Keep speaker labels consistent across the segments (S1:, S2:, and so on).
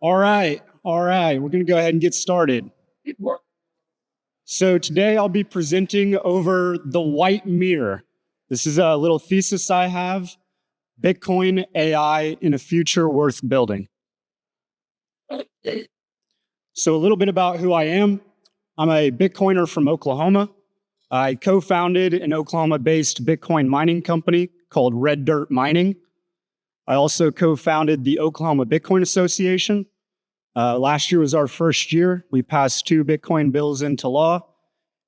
S1: All right. We're going to go ahead and get started. So today I'll be presenting over the white mirror. This is a little thesis I have, Bitcoin AI in a future worth building. So a little bit about who I am. I'm a Bitcoiner from Oklahoma. I co-founded an Oklahoma-based Bitcoin mining company called Red Dirt Mining. I also co-founded the Oklahoma Bitcoin Association. Last year was our first year. We passed 2 Bitcoin bills into law,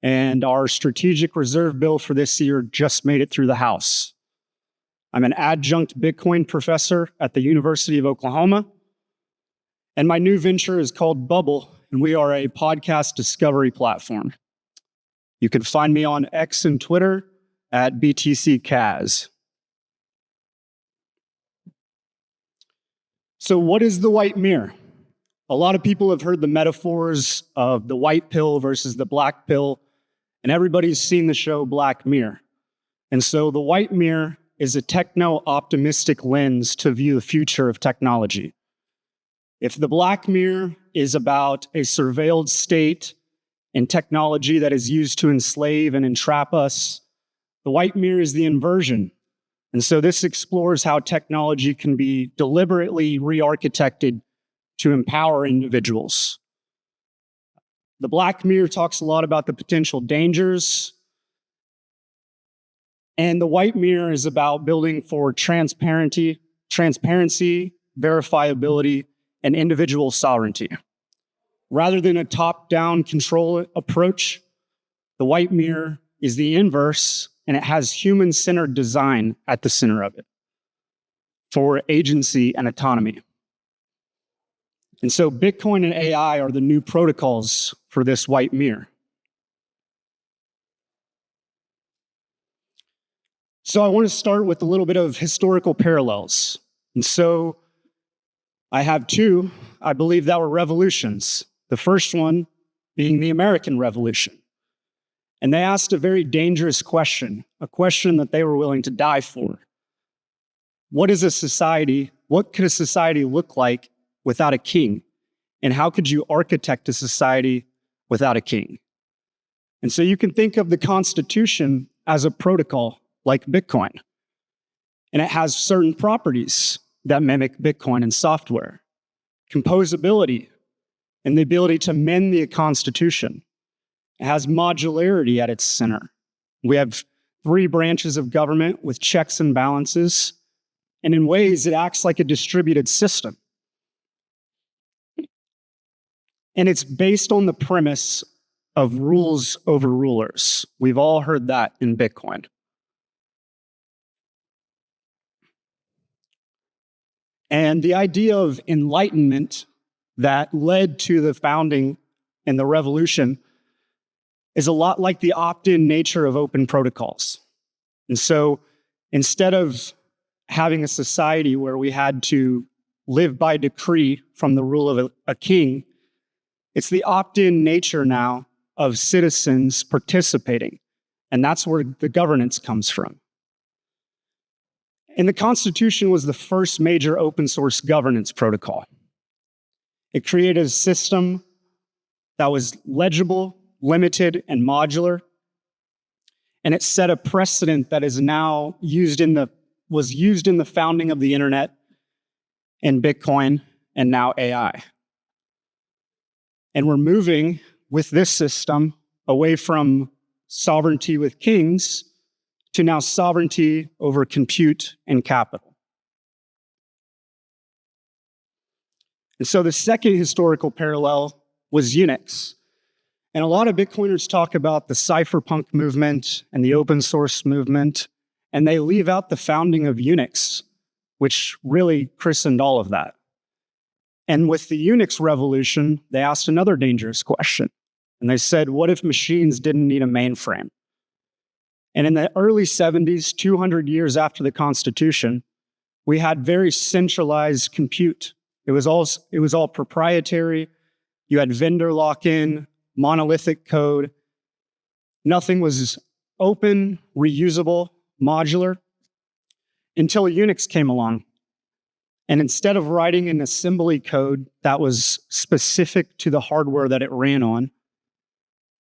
S1: and our strategic reserve bill for this year just made it through the House. I'm an adjunct Bitcoin professor at the University of Oklahoma, and my new venture is called Bubble, and we are a podcast discovery platform. You can find me on X and Twitter at BTCCaz. So what is the white mirror? A lot of people have heard the metaphors of the white pill versus the black pill, and everybody's seen the show Black Mirror. And so the white mirror is a techno-optimistic lens to view the future of technology. If the black mirror is about a surveilled state and technology that is used to enslave and entrap us, the white mirror is the inversion. And so this explores how technology can be deliberately re-architected to empower individuals. The black mirror talks a lot about the potential dangers, and the white mirror is about building for transparency, verifiability, and individual sovereignty. Rather than a top-down control approach, the white mirror is the inverse, and it has human-centered design at the center of it for agency and autonomy. And so Bitcoin and AI are the new protocols for this white mirror. So I want to start with a little bit of historical parallels. And so I have 2, I believe, that were revolutions. The first one being the American Revolution. And they asked a very dangerous question, a question that they were willing to die for. What could a society look like without a king? And how could you architect a society without a king? And so you can think of the Constitution as a protocol like Bitcoin. And it has certain properties that mimic Bitcoin and software. Composability and the ability to mend the Constitution. It has modularity at its center. We have 3 branches of government with checks and balances. And in ways, it acts like a distributed system. And it's based on the premise of rules over rulers. We've all heard that in Bitcoin. And the idea of enlightenment that led to the founding and the revolution is a lot like the opt-in nature of open protocols. And so instead of having a society where we had to live by decree from the rule of a king, it's the opt-in nature now of citizens participating. And that's where the governance comes from. And the Constitution was the first major open source governance protocol. It created a system that was legible, limited, and modular. And it set a precedent that is now was used in the founding of the internet and Bitcoin and now AI. And we're moving with this system away from sovereignty with kings to now sovereignty over compute and capital. And so the second historical parallel was Unix. And a lot of Bitcoiners talk about the cypherpunk movement and the open source movement, and they leave out the founding of Unix, which really christened all of that. And with the Unix revolution, they asked another dangerous question. And they said, what if machines didn't need a mainframe? And in the early 70s, 200 years after the Constitution, we had very centralized compute. It was all proprietary. You had vendor lock-in, monolithic code. Nothing was open, reusable, modular, until Unix came along. And instead of writing an assembly code that was specific to the hardware that it ran on,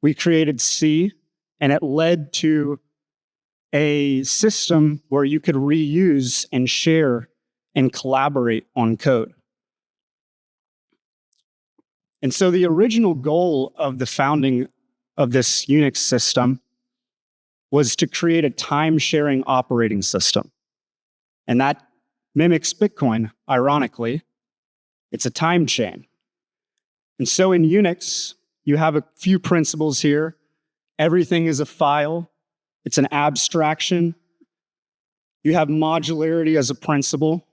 S1: we created C, and it led to a system where you could reuse and share and collaborate on code. And so the original goal of the founding of this Unix system was to create a time-sharing operating system. And that mimics Bitcoin, ironically. It's a time chain. And so in Unix, you have a few principles here. Everything is a file. It's an abstraction. You have modularity as a principle,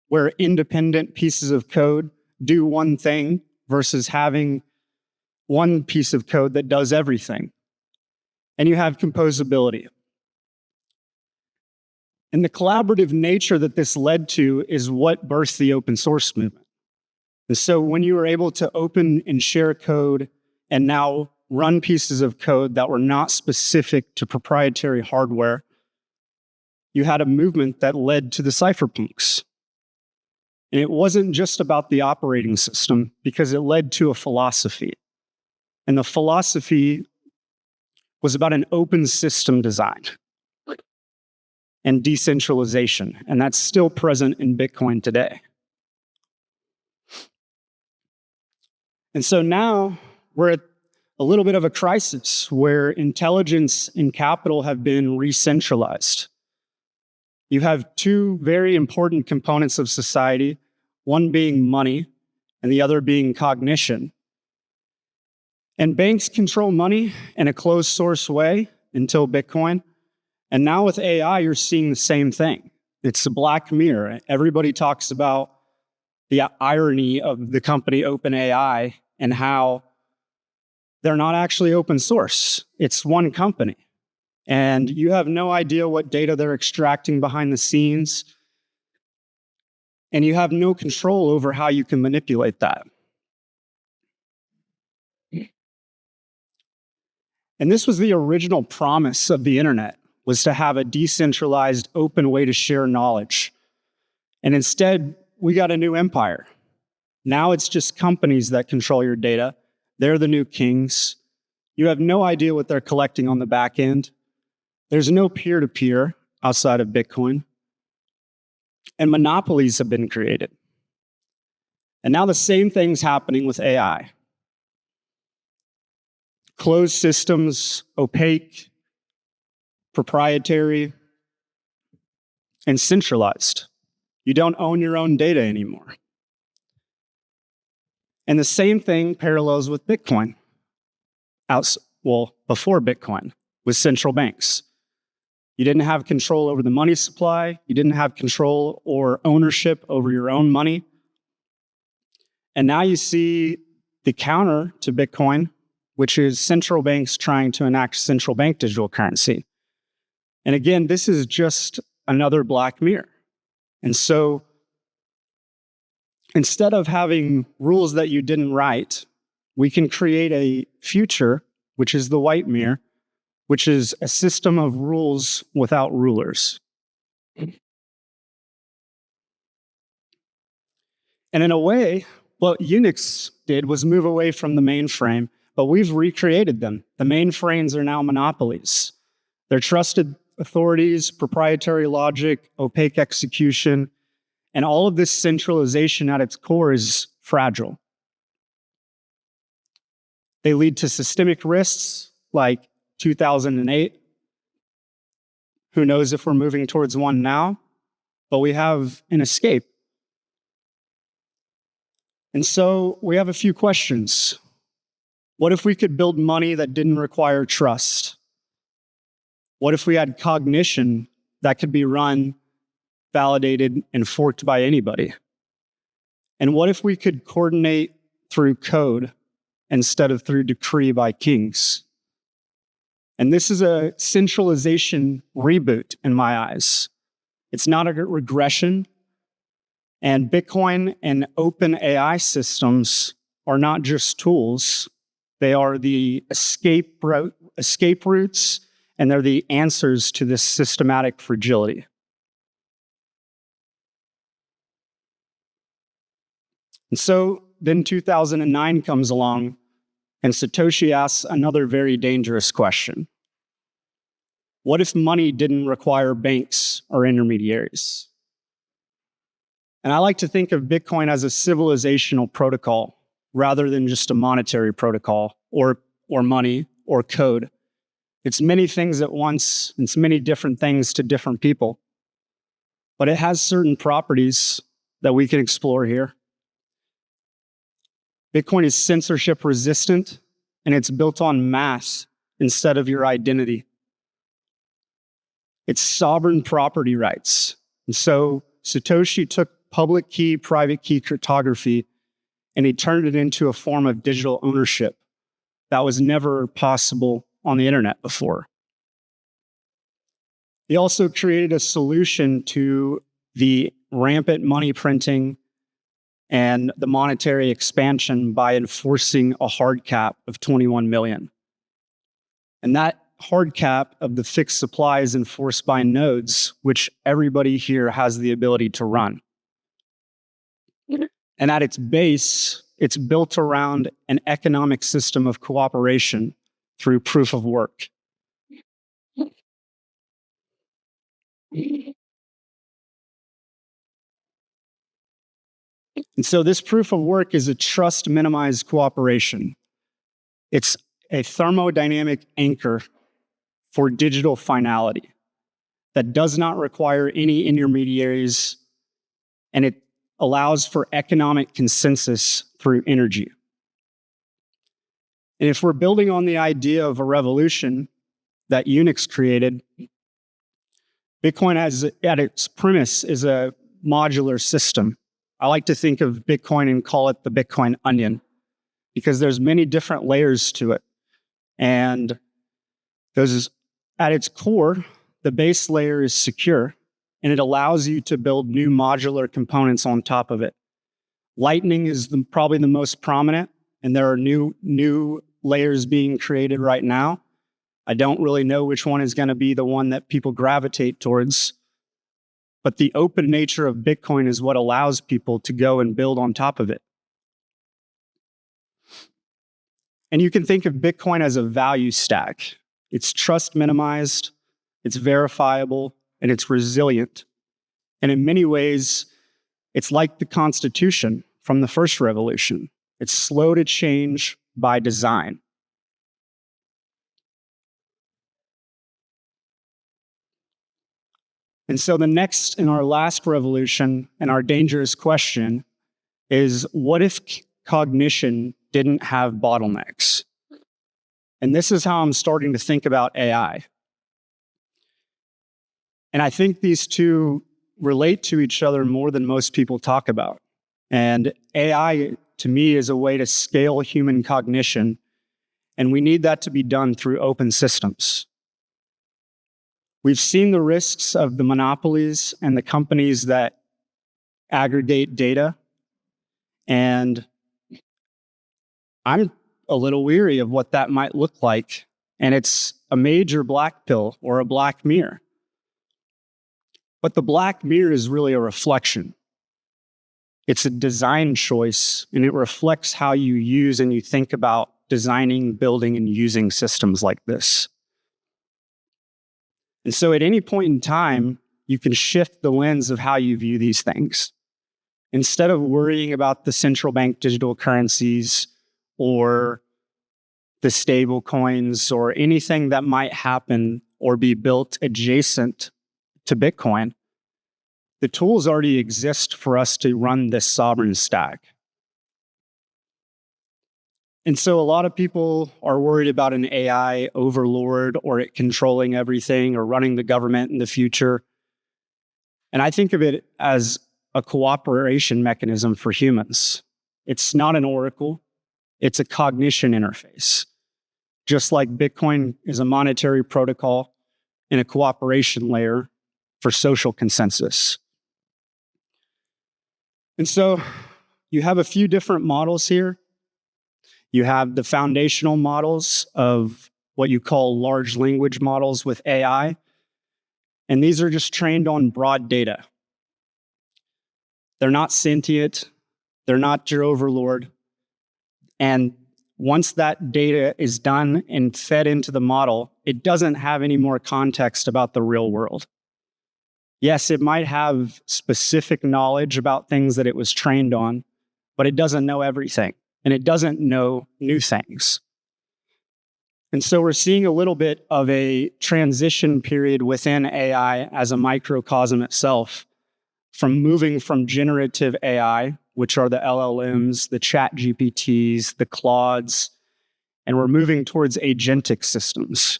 S1: where independent pieces of code do one thing versus having one piece of code that does everything. And you have composability. And the collaborative nature that this led to is what birthed the open source movement. And so when you were able to open and share code and now run pieces of code that were not specific to proprietary hardware, you had a movement that led to the cypherpunks. And it wasn't just about the operating system, because it led to a philosophy. And the philosophy was about an open system design and decentralization. And that's still present in Bitcoin today. And so now we're at a little bit of a crisis where intelligence and capital have been re-centralized. You have two very important components of society, one being money and the other being cognition. And banks control money in a closed source way until Bitcoin. And now with AI, you're seeing the same thing. It's a black mirror. Everybody talks about the irony of the company OpenAI and how they're not actually open source. It's one company. And you have no idea what data they're extracting behind the scenes. And you have no control over how you can manipulate that. And this was the original promise of the internet, was to have a decentralized, open way to share knowledge. And instead, we got a new empire. Now it's just companies that control your data. They're the new kings. You have no idea what they're collecting on the back end. There's no peer-to-peer outside of Bitcoin. And monopolies have been created. And now the same thing's happening with AI. Closed systems, opaque, proprietary, and centralized. You don't own your own data anymore. And the same thing parallels with Bitcoin. Before Bitcoin, with central banks. You didn't have control over the money supply. You didn't have control or ownership over your own money. And now you see the counter to Bitcoin, which is central banks trying to enact central bank digital currency. And again, this is just another black mirror. And so instead of having rules that you didn't write, we can create a future, which is the white mirror, which is a system of rules without rulers. And in a way, what Unix did was move away from the mainframe, but we've recreated them. The mainframes are now monopolies. They're trusted authorities, proprietary logic, opaque execution, and all of this centralization at its core is fragile. They lead to systemic risks like 2008. Who knows if we're moving towards one now, but we have an escape. And so we have a few questions. What if we could build money that didn't require trust? What if we had cognition that could be run, validated, and forked by anybody? And what if we could coordinate through code instead of through decree by kings? And this is a centralization reboot in my eyes. It's not a regression. And Bitcoin and open AI systems are not just tools. They are the escape routes, and they're the answers to this systematic fragility. And so then 2009 comes along, and Satoshi asks another very dangerous question. What if money didn't require banks or intermediaries? And I like to think of Bitcoin as a civilizational protocol rather than just a monetary protocol or money or code. It's many things at once. It's many different things to different people. But it has certain properties that we can explore here. Bitcoin is censorship resistant, and it's built on math instead of your identity. It's sovereign property rights. And so Satoshi took public key, private key cryptography, and he turned it into a form of digital ownership that was never possible on the internet before. He also created a solution to the rampant money printing and the monetary expansion by enforcing a hard cap of 21 million. And that hard cap of the fixed supply is enforced by nodes, which everybody here has the ability to run. And at its base, it's built around an economic system of cooperation through proof of work. And so this proof of work is a trust minimized cooperation. It's a thermodynamic anchor for digital finality that does not require any intermediaries, and it allows for economic consensus through energy. And if we're building on the idea of a revolution that Unix created, Bitcoin at its premise is a modular system. I like to think of Bitcoin and call it the Bitcoin onion because there's many different layers to it. And at its core, the base layer is secure, and it allows you to build new modular components on top of it. Lightning is probably the most prominent, and there are new layers being created right now. I don't really know which one is going to be the one that people gravitate towards, but the open nature of Bitcoin is what allows people to go and build on top of it. And you can think of Bitcoin as a value stack. It's trust minimized, it's verifiable, and it's resilient. And in many ways, it's like the Constitution from the first revolution. It's slow to change by design. And so the next and our last revolution and our dangerous question is, what if cognition didn't have bottlenecks? And this is how I'm starting to think about AI. And I think these two relate to each other more than most people talk about. And AI, to me, is a way to scale human cognition. And we need that to be done through open systems. We've seen the risks of the monopolies and the companies that aggregate data. And I'm a little weary of what that might look like. And it's a major black pill or a black mirror. But the black mirror is really a reflection. It's a design choice, and it reflects how you use and you think about designing, building, and using systems like this. And so at any point in time, you can shift the lens of how you view these things. Instead of worrying about the central bank digital currencies or the stable coins or anything that might happen or be built adjacent to Bitcoin, the tools already exist for us to run this sovereign stack. And so a lot of people are worried about an AI overlord or it controlling everything or running the government in the future. And I think of it as a cooperation mechanism for humans. It's not an oracle, it's a cognition interface. Just like Bitcoin is a monetary protocol and a cooperation layer for social consensus. And so you have a few different models here. You have the foundational models of what you call large language models with AI. And these are just trained on broad data. They're not sentient. They're not your overlord. And once that data is done and fed into the model, it doesn't have any more context about the real world. Yes, it might have specific knowledge about things that it was trained on, but it doesn't know everything, and it doesn't know new things. And so we're seeing a little bit of a transition period within AI as a microcosm itself, from moving from generative AI, which are the LLMs, the chat GPTs, the Claudes, and we're moving towards agentic systems.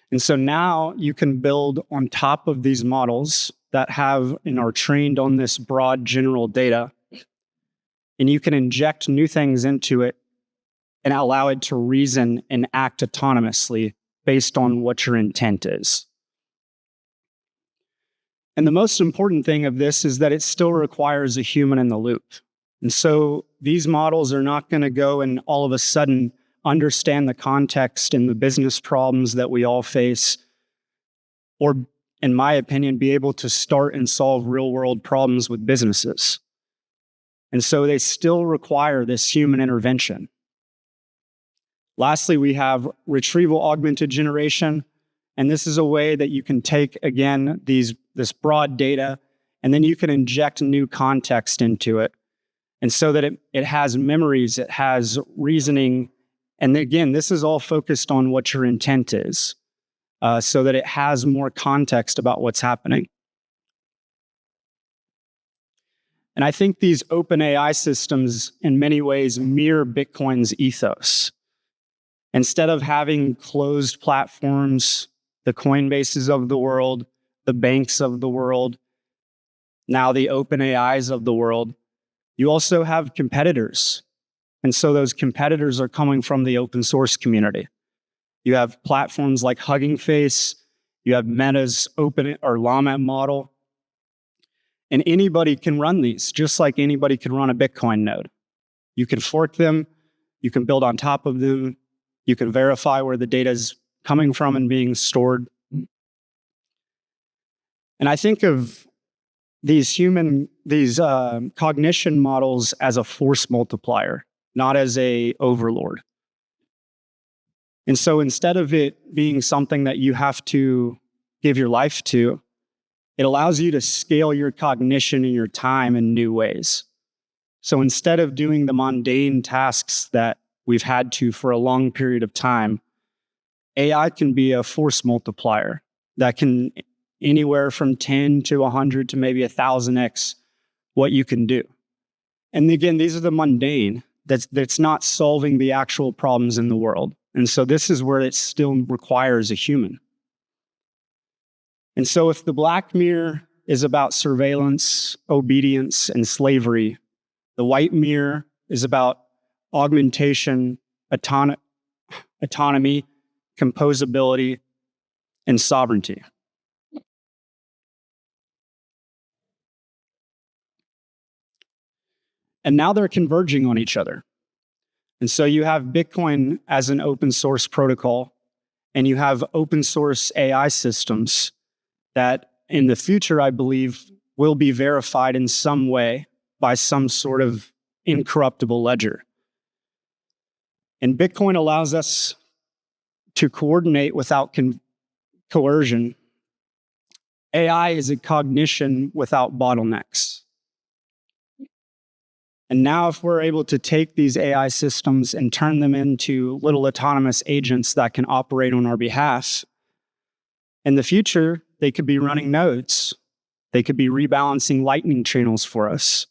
S1: And so now you can build on top of these models that have and are trained on this broad general data, and you can inject new things into it and allow it to reason and act autonomously based on what your intent is. And the most important thing of this is that it still requires a human in the loop. And so these models are not going to go and all of a sudden understand the context and the business problems that we all face, or, in my opinion, be able to start and solve real-world problems with businesses. And so they still require this human intervention. Lastly, we have retrieval augmented generation. And this is a way that you can take, again, this broad data, and then you can inject new context into it. And so that it has memories, it has reasoning. And again, this is all focused on what your intent is, so that it has more context about what's happening. And I think these open AI systems in many ways mirror Bitcoin's ethos. Instead of having closed platforms, the Coinbases of the world, the banks of the world, now the open AIs of the world, you also have competitors. And so those competitors are coming from the open source community. You have platforms like Hugging Face, you have Meta's open or Llama model, and anybody can run these, just like anybody can run a Bitcoin node. You can fork them, you can build on top of them, you can verify where the data is coming from and being stored. And I think of these cognition models as a force multiplier, not as a overlord. And so instead of it being something that you have to give your life to, it allows you to scale your cognition and your time in new ways. So instead of doing the mundane tasks that we've had to for a long period of time, AI can be a force multiplier that can anywhere from 10 to 100 to maybe 1,000x what you can do. And again, these are the mundane. That's not solving the actual problems in the world. And so this is where it still requires a human. And so if the black mirror is about surveillance, obedience, and slavery, the white mirror is about augmentation, autonomy, composability, and sovereignty. And now they're converging on each other. And so you have Bitcoin as an open source protocol, and you have open source AI systems that in the future, I believe, will be verified in some way by some sort of incorruptible ledger. And Bitcoin allows us to coordinate without coercion. AI is a cognition without bottlenecks. And now if we're able to take these AI systems and turn them into little autonomous agents that can operate on our behalf, in the future, they could be running nodes. They could be rebalancing lightning channels for us.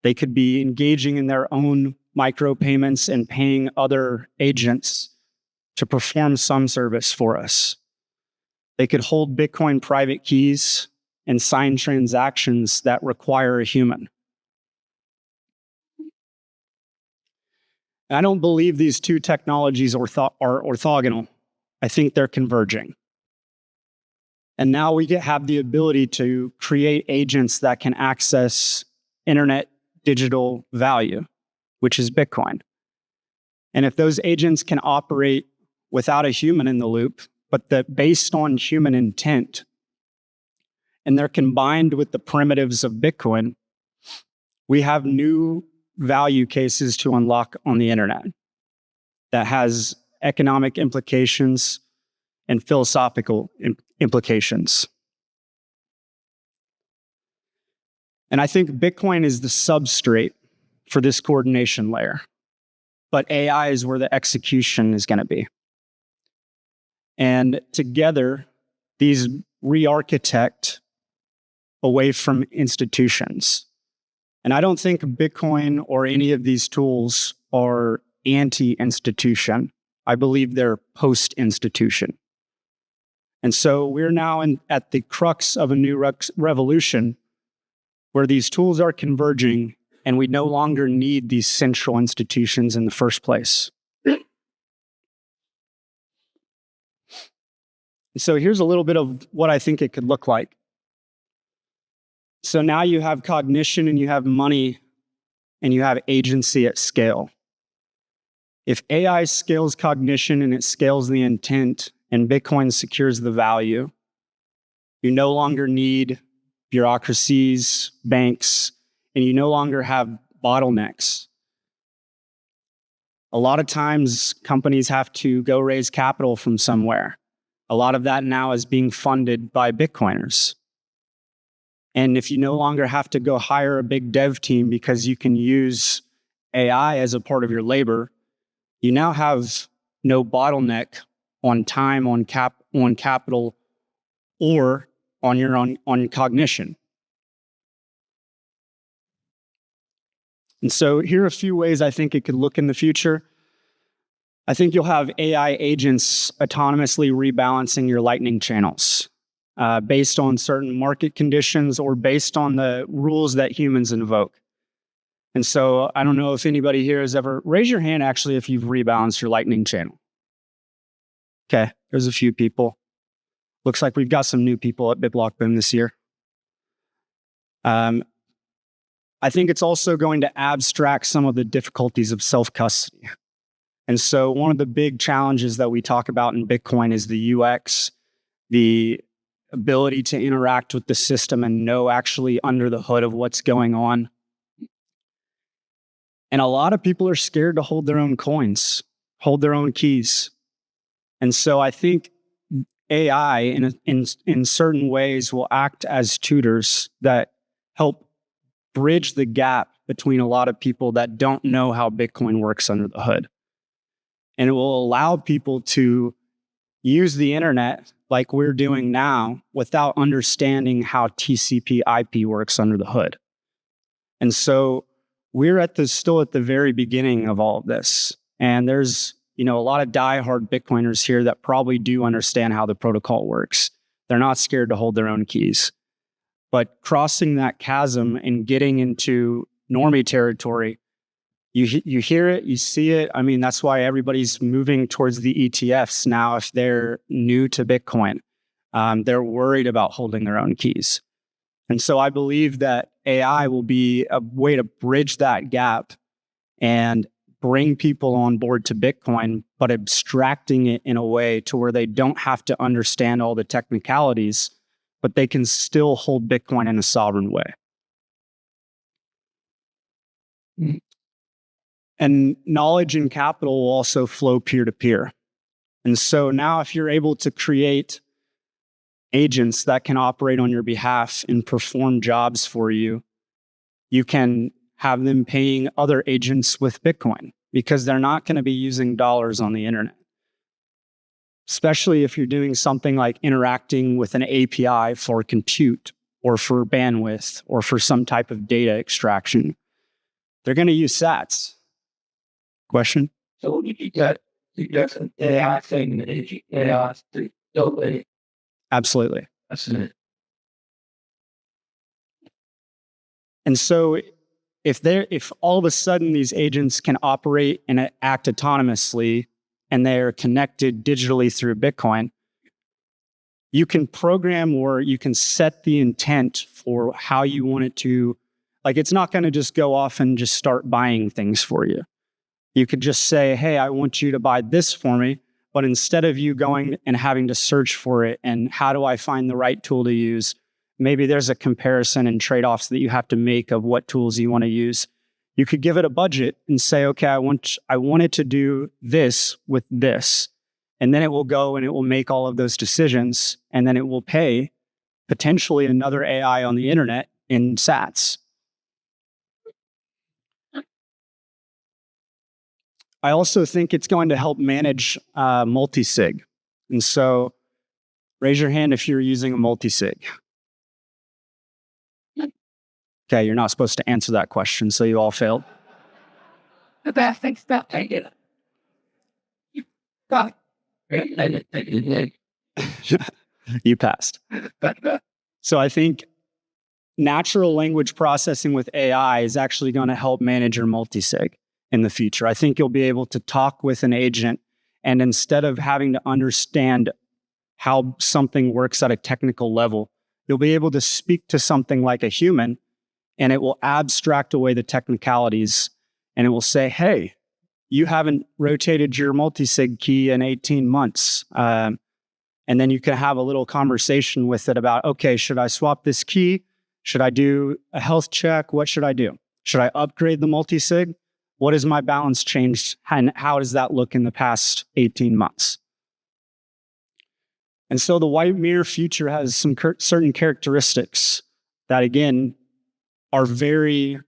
S1: They could be engaging in their own micropayments and paying other agents to perform some service for us. They could hold Bitcoin private keys and sign transactions that require a human. I don't believe these two technologies are orthogonal. I think they're converging. And now we have the ability to create agents that can access internet digital value, which is Bitcoin. And if those agents can operate without a human in the loop, but based on human intent, and they're combined with the primitives of Bitcoin, we have new value cases to unlock on the internet that has economic implications and philosophical implications. And I think Bitcoin is the substrate for this coordination layer, but AI is where the execution is going to be. And together, these re-architect away from institutions. And I don't think Bitcoin or any of these tools are anti-institution. I believe they're post-institution. And so we're now at the crux of a new revolution where these tools are converging and we no longer need these central institutions in the first place. So here's a little bit of what I think it could look like. So now you have cognition and you have money and you have agency at scale. If AI scales cognition and it scales the intent and Bitcoin secures the value, you no longer need bureaucracies, banks, and you no longer have bottlenecks. A lot of times companies have to go raise capital from somewhere. A lot of that now is being funded by Bitcoiners. And if you no longer have to go hire a big dev team because you can use AI as a part of your labor, you now have no bottleneck on time, on capital, or on cognition. And so here are a few ways I think it could look in the future. I think you'll have AI agents autonomously rebalancing your Lightning channels based on certain market conditions or based on the rules that humans invoke. And so I don't know if anybody here has ever, raise your hand actually if you've rebalanced your Lightning channel. Okay, there's a few people. Looks like we've got some new people at BitBlockBoom this year. I think it's also going to abstract some of the difficulties of self-custody. And so one of the big challenges that we talk about in Bitcoin is the UX, the ability to interact with the system and know actually under the hood of what's going on. And a lot of people are scared to hold their own coins, hold their own keys. And so I think AI in certain ways will act as tutors that help bridge the gap between a lot of people that don't know how Bitcoin works under the hood. And it will allow people to use the internet like we're doing now without understanding how TCP IP works under the hood. And so we're still at the very beginning of all of this. And there's, a lot of diehard Bitcoiners here that probably do understand how the protocol works. They're not scared to hold their own keys. But crossing that chasm and getting into normie territory, you hear it, you see it. I mean, that's why everybody's moving towards the ETFs now if they're new to Bitcoin. They're worried about holding their own keys. And so I believe that AI will be a way to bridge that gap and bring people on board to Bitcoin, but abstracting it in a way to where they don't have to understand all the technicalities, but they can still hold Bitcoin in a sovereign way. And knowledge and capital will also flow peer-to-peer. And so now if you're able to create agents that can operate on your behalf and perform jobs for you, you can have them paying other agents with Bitcoin because they're not going to be using dollars on the internet. Especially if you're doing something like interacting with an API for compute or for bandwidth or for some type of data extraction. They're going to use sats. Question?
S2: So you got an AI thing that AI to
S1: Absolutely.
S2: That's it.
S1: And so if all of a sudden these agents can operate and act autonomously and they're connected digitally through Bitcoin, you can program or you can set the intent for how you want it to, like it's not going to just go off and just start buying things for you. You could just say, hey, I want you to buy this for me. But instead of you going and having to search for it and how do I find the right tool to use, maybe there's a comparison and trade-offs that you have to make of what tools you want to use. You could give it a budget and say, okay, I want it to do this with this. And then it will go and it will make all of those decisions. And then it will pay potentially another AI on the internet in sats. I also think it's going to help manage multi-sig. And so raise your hand if you're using a multi-sig. Okay, you're not supposed to answer that question, so you all failed.
S2: The best thing that I did.
S1: You passed. So I think natural language processing with AI is actually going to help manage your multi-sig in the future. I think you'll be able to talk with an agent, and instead of having to understand how something works at a technical level, you'll be able to speak to something like a human, and it will abstract away the technicalities, and it will say, hey, you haven't rotated your multi-sig key in 18 months. And then you can have a little conversation with it about, okay, should I swap this key? Should I do a health check? What should I do? Should I upgrade the multi-sig? What has my balance changed? And how does that look in the past 18 months? And so the white mirror future has some certain characteristics that, again, are very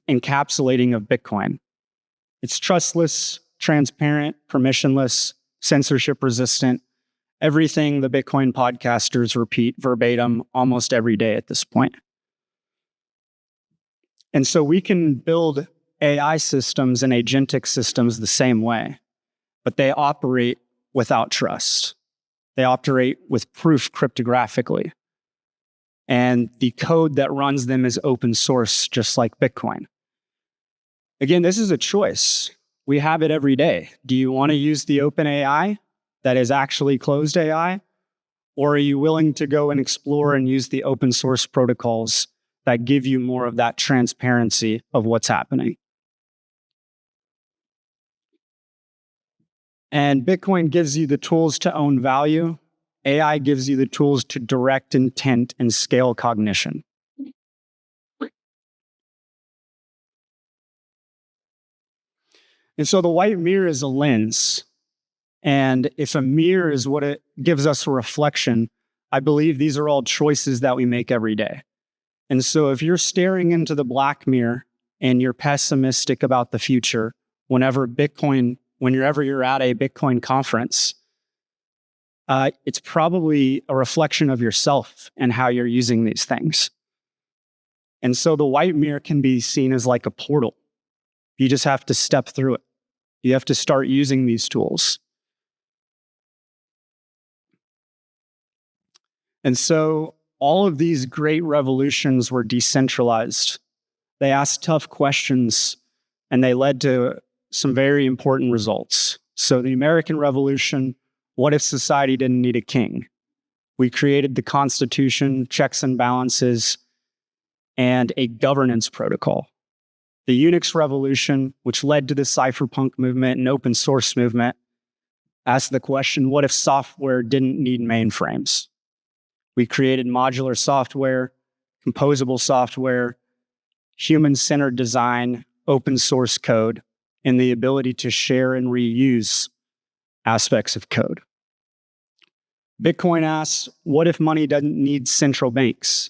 S1: encapsulating of Bitcoin. It's trustless, transparent, permissionless, censorship resistant, everything the Bitcoin podcasters repeat verbatim almost every day at this point. And so we can build AI systems and agentic systems the same way, but they operate without trust. They operate with proof cryptographically. And the code that runs them is open source, just like Bitcoin. Again, this is a choice. We have it every day. Do you want to use the open AI that is actually closed AI? Or are you willing to go and explore and use the open source protocols that give you more of that transparency of what's happening? And Bitcoin gives you the tools to own value. AI gives you the tools to direct intent and scale cognition. And so the white mirror is a lens. And if a mirror is what it gives us a reflection, I believe these are all choices that we make every day. And so if you're staring into the black mirror and you're pessimistic about the future, whenever you're at a Bitcoin conference, it's probably a reflection of yourself and how you're using these things. And so the white mirror can be seen as like a portal. You just have to step through it. You have to start using these tools. And so all of these great revolutions were decentralized. They asked tough questions, and they led to some very important results. So the American Revolution, what if society didn't need a king? We created the Constitution, checks and balances, and a governance protocol. The Unix Revolution, which led to the cypherpunk movement and open source movement, asked the question, what if software didn't need mainframes? We created modular software, composable software, human-centered design, open source code, and the ability to share and reuse aspects of code. Bitcoin asks, what if money doesn't need central banks?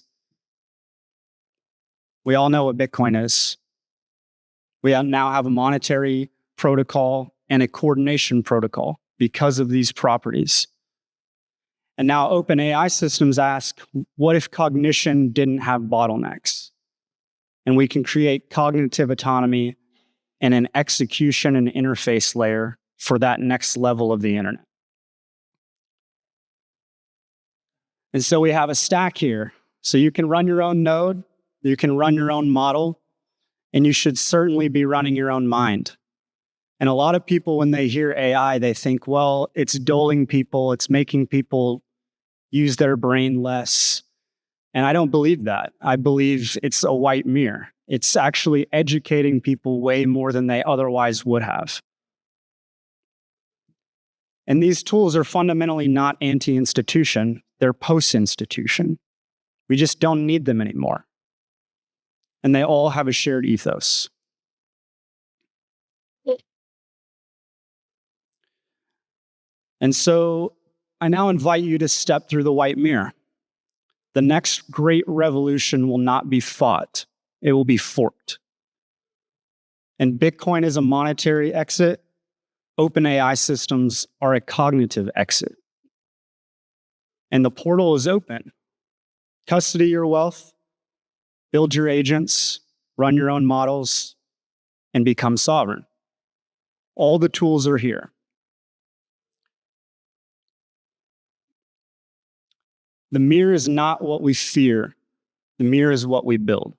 S1: We all know what Bitcoin is. We now have a monetary protocol and a coordination protocol because of these properties. And now open AI systems ask, what if cognition didn't have bottlenecks? And we can create cognitive autonomy and an execution and interface layer for that next level of the internet. And so we have a stack here. So you can run your own node, you can run your own model, and you should certainly be running your own mind. And a lot of people, when they hear AI, they think, well, it's dulling people, it's making people use their brain less. And I don't believe that. I believe it's a white mirror. It's actually educating people way more than they otherwise would have. And these tools are fundamentally not anti-institution, they're post-institution. We just don't need them anymore. And they all have a shared ethos. And so I now invite you to step through the white mirror. The next great revolution will not be fought, it will be forked. And Bitcoin is a monetary exit. Open AI systems are a cognitive exit. And the portal is open. Custody your wealth, build your agents, run your own models, and become sovereign. All the tools are here. The mirror is not what we fear. The mirror is what we build.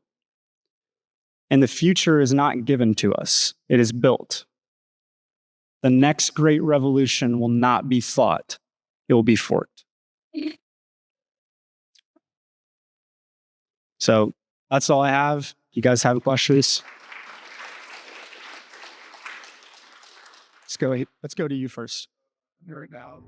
S1: And the future is not given to us. It is built. The next great revolution will not be fought. It will be forked. So that's all I have. You guys have questions? Let's go to you first.
S2: Right now.